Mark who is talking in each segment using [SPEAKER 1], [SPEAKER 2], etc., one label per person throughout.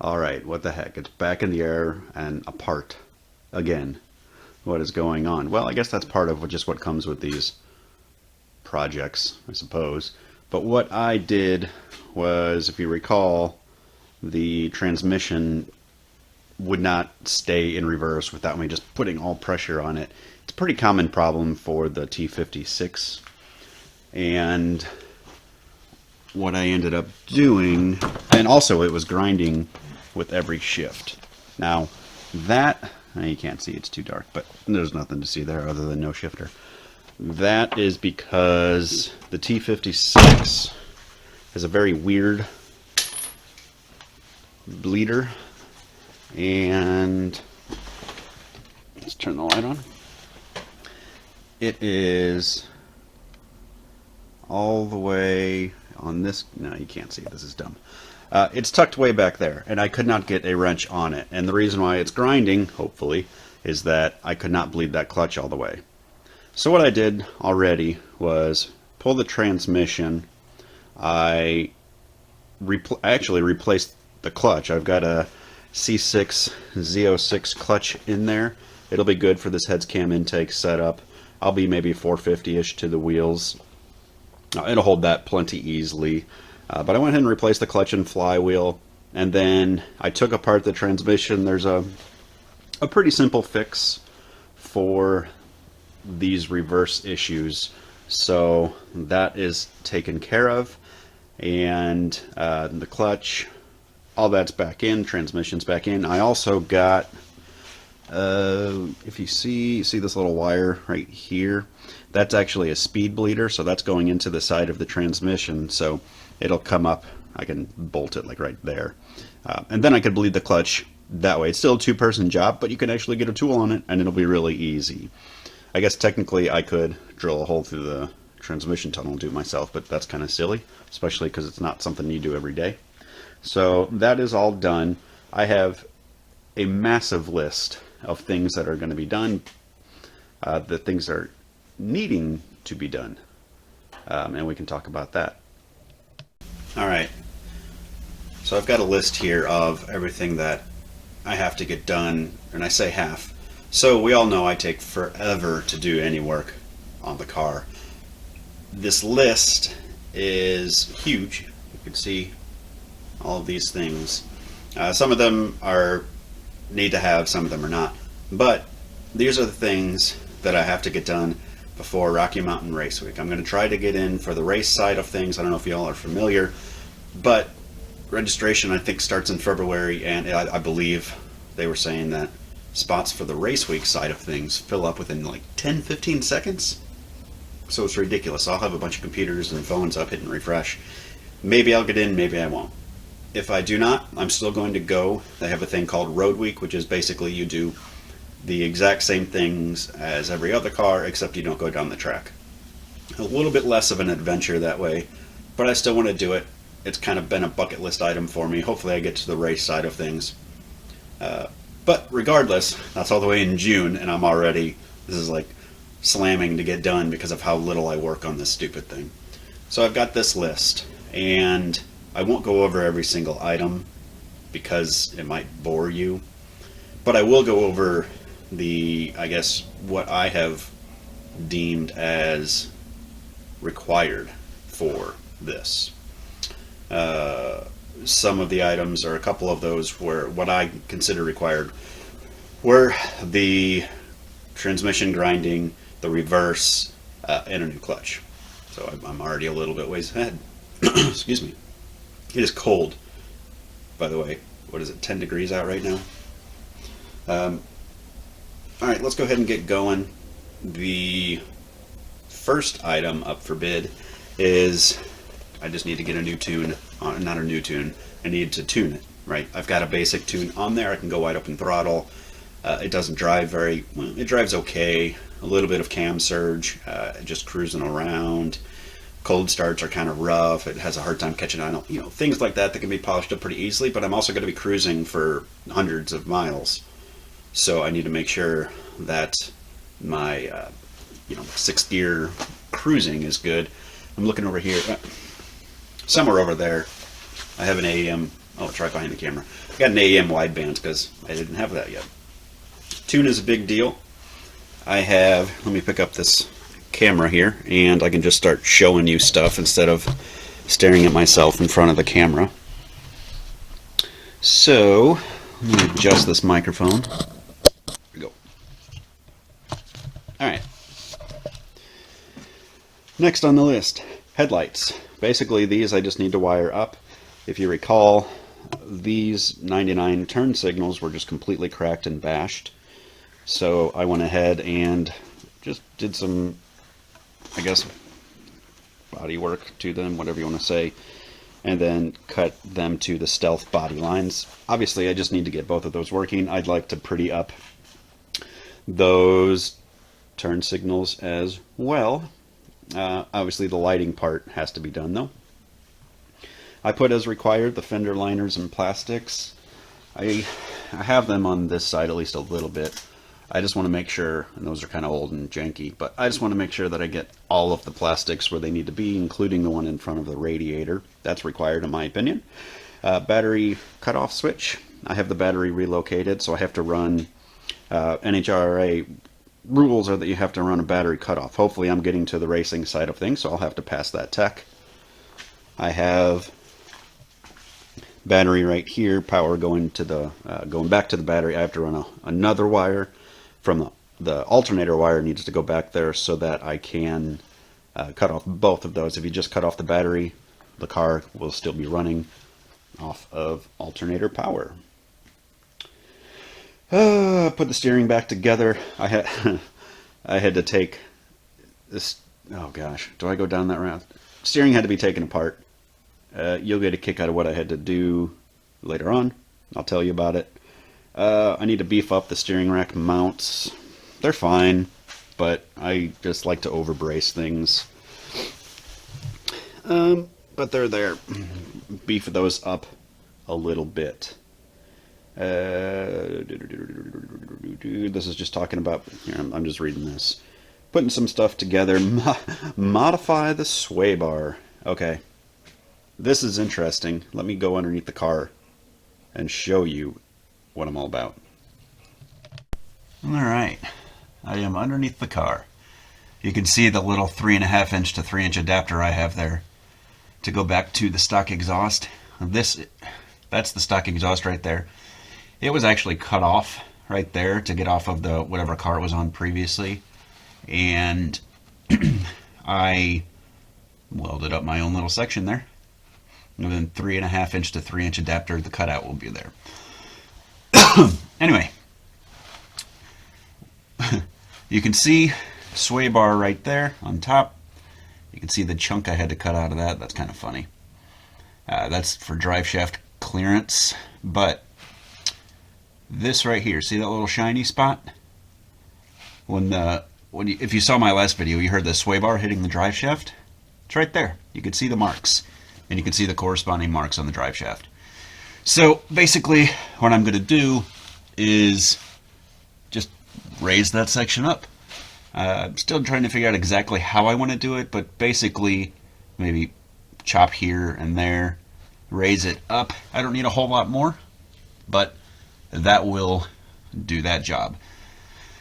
[SPEAKER 1] Alright, what the heck? It's back in the air and apart again. What is going on? Well, I guess that's part of just what comes with these projects, I suppose. But what I did was, if you recall, the transmission would not stay in reverse without me just putting all pressure on it. It's a pretty common problem for the T56. And what I ended up doing, and also it was grinding with every shift. Now that, you can't see, it's too dark, but there's nothing to see there other than no shifter. That is because the T56 is a very weird bleeder, and let's turn the light on. It is all the way on this. No, you can't see it. This is dumb. It's tucked way back there, and I could not get a wrench on it. And the reason why it's grinding, hopefully, is that I could not bleed that clutch all the way. So what I did already was pull the transmission. I actually replaced the clutch. I've got a C6 Z06 clutch in there. It'll be good for this heads cam intake setup. I'll be maybe 450-ish to the wheels. It'll hold that plenty easily. But I went ahead and replaced the clutch and flywheel, and then I took apart the transmission. There's a pretty simple fix for these reverse issues, so that is taken care of, and the clutch, all that's back in, transmission's back in. I also got, if you see this little wire right here, that's actually a speed bleeder, so that's going into the side of the transmission, so it'll come up. I can bolt it like right there, and then I could bleed the clutch that way. It's still a two-person job, but you can actually get a tool on it and it'll be really easy. I guess technically I could drill a hole through the transmission tunnel and do it myself, but that's kind of silly, especially because it's not something you do every day. So that is all done. I have a massive list of things that are going to be done, the things that are needing to be done, and we can talk about that. Alright, so I've got a list here of everything that I have to get done, and I say half. So we all know I take forever to do any work on the car. This list is huge. You can see all of these things. Some of them are need to have, some of them are not. But these are the things that I have to get done before Rocky Mountain Race Week. I'm going to try to get in for the race side of things. I don't know if you all are familiar, but registration I think starts in February, and I believe they were saying that spots for the race week side of things fill up within like 10-15 seconds. So it's ridiculous. I'll have a bunch of computers and phones up hitting refresh. Maybe I'll get in, maybe I won't. If I do not, I'm still going to go. They have a thing called Road Week, which is basically you do the exact same things as every other car, except you don't go down the track. A little bit less of an adventure that way, but I still want to do it. It's kind of been a bucket list item for me. Hopefully I get to the race side of things. But regardless, that's all the way in June, and I'm already, this is like slamming to get done because of how little I work on this stupid thing. So I've got this list, and I won't go over every single item because it might bore you, but I will go over I guess, what I have deemed as required for this. Some of the items, or a couple of those, were what I consider required, were the transmission grinding, the reverse, and a new clutch. So I'm already a little bit ways ahead. Excuse me. It is cold, by the way. What is it, 10 degrees out right now? Alright, let's go ahead and get going. The first item up for bid is, I just need to get a new tune, not a new tune, I need to tune it, right? I've got a basic tune on there. I can go wide open throttle. It doesn't drive very, well, it drives okay. A little bit of cam surge, just cruising around. Cold starts are kind of rough. It has a hard time catching on, things like that can be polished up pretty easily, but I'm also going to be cruising for hundreds of miles. So I need to make sure that my, sixth gear cruising is good. I'm looking over here, somewhere over there, I have an AM Oh, it's right behind the camera. I got an AM wideband because I didn't have that yet. Tune is a big deal. I have, let me pick up this camera here, and I can just start showing you stuff instead of staring at myself in front of the camera. So, let me adjust this microphone. There we go. Alright. Next on the list, headlights. Basically, these I just need to wire up. If you recall, these 99 turn signals were just completely cracked and bashed. So I went ahead and just did some, I guess, body work to them, whatever you want to say, and then cut them to the Stealth body lines. Obviously, I just need to get both of those working. I'd like to pretty up those turn signals as well. Obviously, the lighting part has to be done, though. I put as required the fender liners and plastics. I have them on this side at least a little bit. I just want to make sure, and those are kind of old and janky, but I just want to make sure that I get all of the plastics where they need to be, including the one in front of the radiator. That's required in my opinion. Battery cutoff switch. I have the battery relocated, so I have to run NHRA rules are that you have to run a battery cutoff. Hopefully I'm getting to the racing side of things, so I'll have to pass that tech. I have battery right here, power going to the going back to the battery. I have to run another wire from the alternator wire needs to go back there so that I can cut off both of those. If you just cut off the battery, the car will still be running off of alternator power. Put the steering back together. I had to take this. Oh gosh, do I go down that route? Steering had to be taken apart. You'll get a kick out of what I had to do later on. I'll tell you about it. I need to beef up the steering rack mounts. They're fine, but I just like to overbrace things. But they're there. Beef those up a little bit. This is just talking about, here, I'm just reading this. Putting some stuff together. Modify the sway bar. Okay. This is interesting. Let me go underneath the car and show you what I'm all about. Alright. I am underneath the car. You can see the little 3.5 inch to 3 inch adapter I have there to go back to the stock exhaust. That's the stock exhaust right there. It was actually cut off right there to get off of the whatever car it was on previously, and I welded up my own little section there. And then 3.5 inch to 3 inch adapter, the cutout will be there. Anyway, you can see sway bar right there on top. You can see the chunk I had to cut out of that. That's kind of funny. That's for drive shaft clearance, but this right here, see that little shiny spot? If you saw my last video, you heard the sway bar hitting the drive shaft. It's right there. You can see the marks, and you can see the corresponding marks on the drive shaft. So basically, what I'm going to do is just raise that section up. I'm still trying to figure out exactly how I want to do it, but basically, maybe chop here and there, raise it up. I don't need a whole lot more, but that will do that job.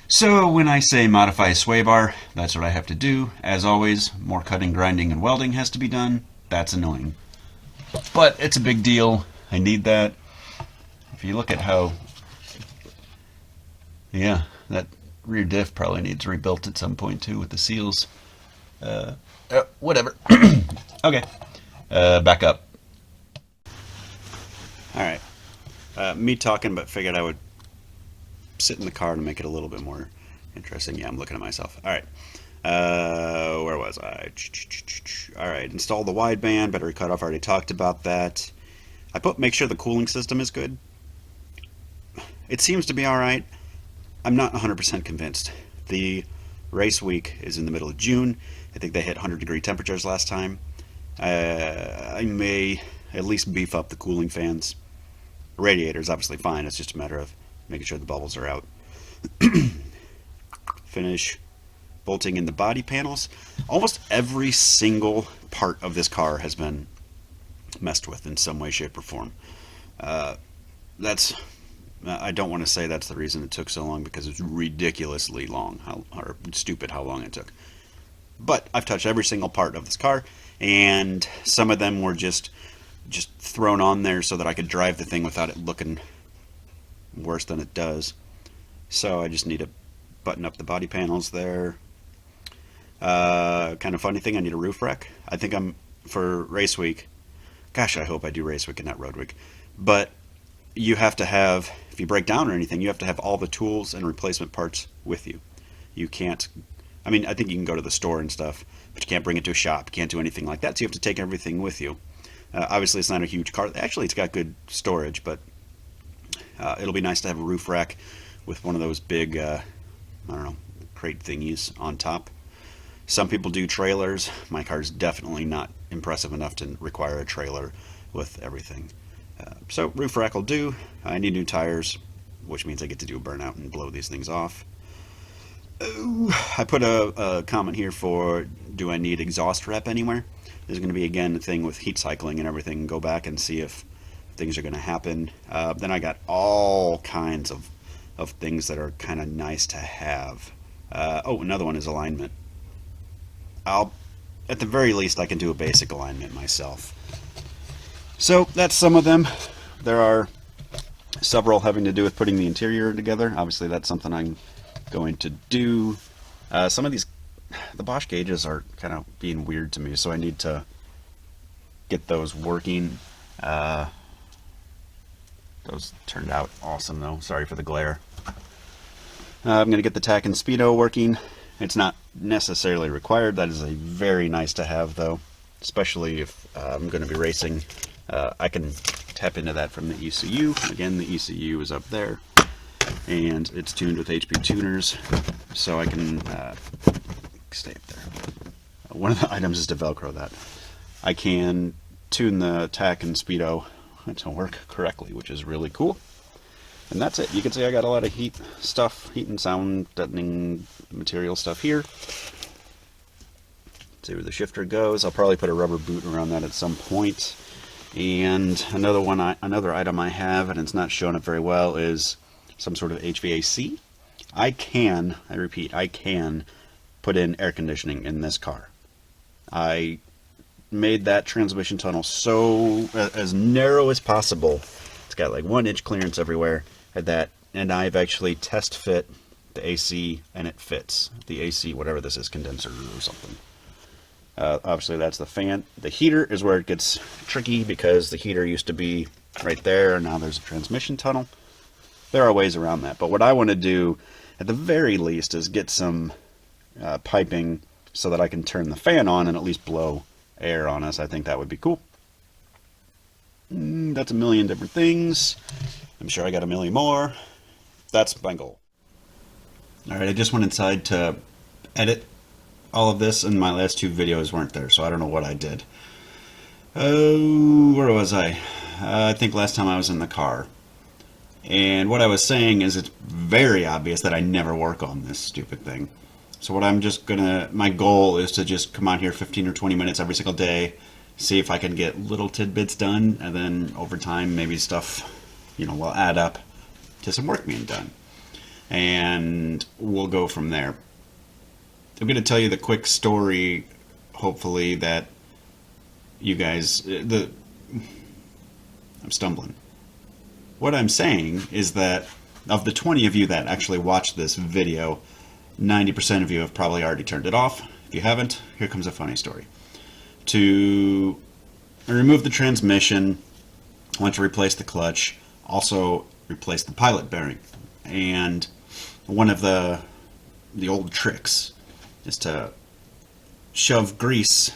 [SPEAKER 1] So when I say modify sway bar, that's what I have to do. As always, more cutting, grinding, and welding has to be done. That's annoying, but it's a big deal. I need that. If you look at how, yeah, that rear diff probably needs rebuilt at some point too with the seals. Whatever. Okay, back up. All right. Me talking, but figured I would sit in the car to make it a little bit more interesting. Yeah, I'm looking at myself. All right. Where was I? All right. Install the wideband, battery cutoff. I already talked about that. Make sure the cooling system is good. It seems to be all right. I'm not 100% convinced. The race week is in the middle of June. I think they hit 100-degree temperatures last time. I may at least beef up the cooling fans. Radiator is obviously fine. It's just a matter of making sure the bubbles are out. Finish bolting in the body panels. Almost every single part of this car has been messed with in some way, shape, or form. That's I don't want to say that's the reason it took so long, because it's ridiculously long, or stupid how long it took. But I've touched every single part of this car, and some of them were just thrown on there so that I could drive the thing without it looking worse than it does. So I just need to button up the body panels there. Kind of funny thing, I need a roof rack. I think I'm for race week. Gosh, I hope I do race week and not road week. But you have to have, if you break down or anything, you have to have all the tools and replacement parts with you. You can't, I mean, I think you can go to the store and stuff, but you can't bring it to a shop. You can't do anything like that, so you have to take everything with you. Obviously, it's not a huge car. Actually, it's got good storage, but it'll be nice to have a roof rack with one of those big, I don't know, crate thingies on top. Some people do trailers. My car's definitely not impressive enough to require a trailer with everything. So roof rack will do. I need new tires, which means I get to do a burnout and blow these things off. Ooh, I put a comment here for, do I need exhaust rep anywhere? There's going to be, again, a thing with heat cycling and everything. Go back and see if things are going to happen. Then I got all kinds of things that are kind of nice to have. Oh, another one is alignment. At the very least, I can do a basic alignment myself. So that's some of them. There are several having to do with putting the interior together. Obviously, that's something I'm going to do. Some of these, the Bosch gauges are kind of being weird to me, so I need to get those working. Those turned out awesome, though. Sorry for the glare. I'm going to get the tack and speedo working. It's not necessarily required. That is a very nice to have, though, especially if I'm going to be racing. I can tap into that from the ECU. Again, the ECU is up there, and it's tuned with HP tuners, so I can stay up there. One of the items is to Velcro that. I can tune the tack and speedo to work correctly, which is really cool. And that's it. You can see I got a lot of heat stuff, heat and sound deadening material stuff here. See where the shifter goes. I'll probably put a rubber boot around that at some point. And another item I have, and it's not showing up very well, is some sort of HVAC. I repeat, I can put in air conditioning in this car. I made that transmission tunnel so as narrow as possible. It's got like 1 inch clearance everywhere. And I've actually test fit the AC, and it fits. The AC, whatever this is, condenser or something. Obviously that's the fan. The heater is where it gets tricky, because the heater used to be right there, and now there's a transmission tunnel. There are ways around that, but what I want to do at the very least is get some piping so that I can turn the fan on and at least blow air on us. I think that would be cool. That's a million different things. I'm sure I got a million more. That's my goal. Alright, I just went inside to edit all of this, and my last 2 videos weren't there, so I don't know what I did. Oh, where was I? I think last time I was in the car. And what I was saying is it's very obvious that I never work on this stupid thing. So what I'm just gonna, my goal is to just come on here 15 or 20 minutes every single day, see if I can get little tidbits done, and then over time maybe stuff, will add up to some work being done. And we'll go from there. I'm going to tell you the quick story, hopefully, that you guys, I'm stumbling. What I'm saying is that of the 20 of you that actually watched this video, 90% of you have probably already turned it off. If you haven't, here comes a funny story. To remove the transmission, I want to replace the clutch, also replace the pilot bearing. And one of the old tricks is to shove grease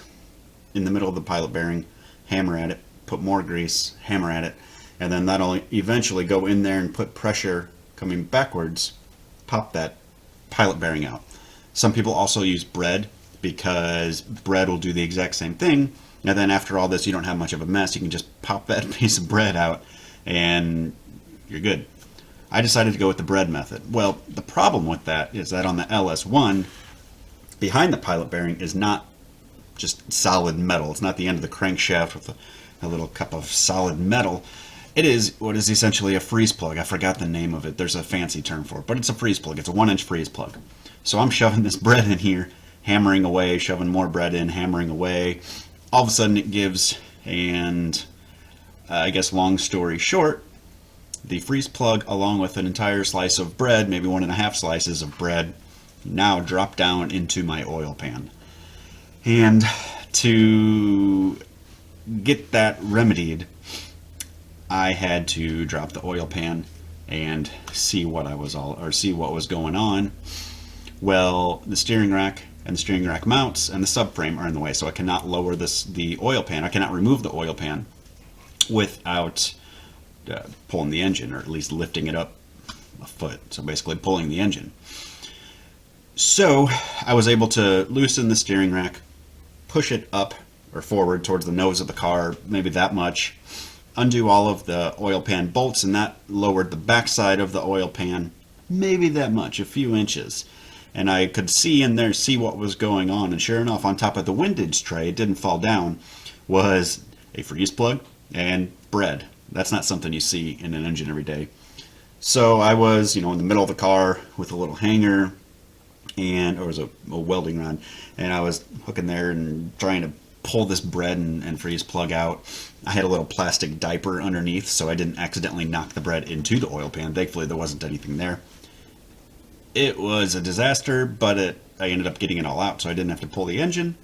[SPEAKER 1] in the middle of the pilot bearing, hammer at it, put more grease, hammer at it, and then that'll eventually go in there and put pressure coming backwards, pop that pilot bearing out. Some people also use bread, because bread will do the exact same thing, and then after all this you don't have much of a mess. You can just pop that piece of bread out and you're good. I decided to go with the bread method. Well, the problem with that is that on the LS1, behind the pilot bearing is not just solid metal. It's not the end of the crankshaft with a little cup of solid metal. It is what is essentially a freeze plug. I forgot the name of it. There's a fancy term for it, but it's a freeze plug. It's a 1-inch freeze plug. So I'm shoving this bread in here, hammering away, shoving more bread in, hammering away. All of a sudden it gives, and I guess long story short, the freeze plug along with an entire slice of bread, maybe 1.5 slices of bread, now drop down into my oil pan. And to get that remedied, I had to drop the oil pan and see what was going on. Well, the steering rack and the steering rack mounts and the subframe are in the way, so I cannot lower the oil pan. I cannot remove the oil pan without pulling the engine, or at least lifting it up a foot. So basically pulling the engine. So I was able to loosen the steering rack, push it up or forward towards the nose of the car, maybe that much, undo all of the oil pan bolts, and that lowered the backside of the oil pan maybe that much, a few inches. And I could see in there, see what was going on, and sure enough, on top of the windage tray, it didn't fall down, was a freeze plug and bread. That's not something you see in an engine every day. So I was, in the middle of the car with a little hanger, and or it was a welding rod, and I was hooking there and trying to pull this bread and freeze plug out. I had a little plastic diaper underneath, so I didn't accidentally knock the bread into the oil pan. Thankfully, there wasn't anything there. It was a disaster, but I ended up getting it all out, so I didn't have to pull the engine.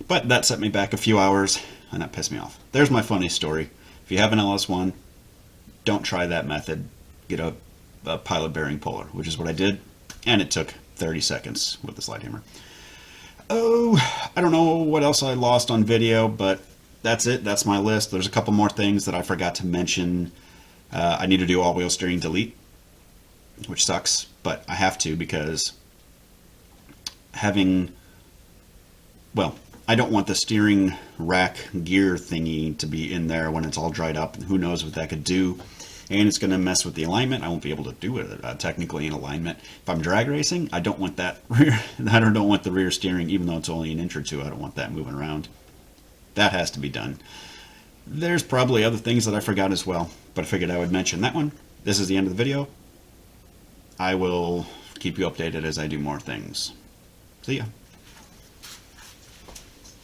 [SPEAKER 1] But that set me back a few hours, and that pissed me off. There's my funny story. If you have an LS1, don't try that method. Get a pilot bearing puller, which is what I did, and it took 30 seconds with the slide hammer. Oh, I don't know what else I lost on video, but that's it. That's my list. There's a couple more things that I forgot to mention. I need to do all-wheel steering delete, which sucks, but I have to because I don't want the steering rack gear thingy to be in there when it's all dried up, and who knows what that could do. And it's going to mess with the alignment. I won't be able to do it technically in alignment. If I'm drag racing, I don't want that rear. I don't want the rear steering, even though it's only an inch or two. I don't want that moving around. That has to be done. There's probably other things that I forgot as well, but I figured I would mention that one. This is the end of the video. I will keep you updated as I do more things. See ya.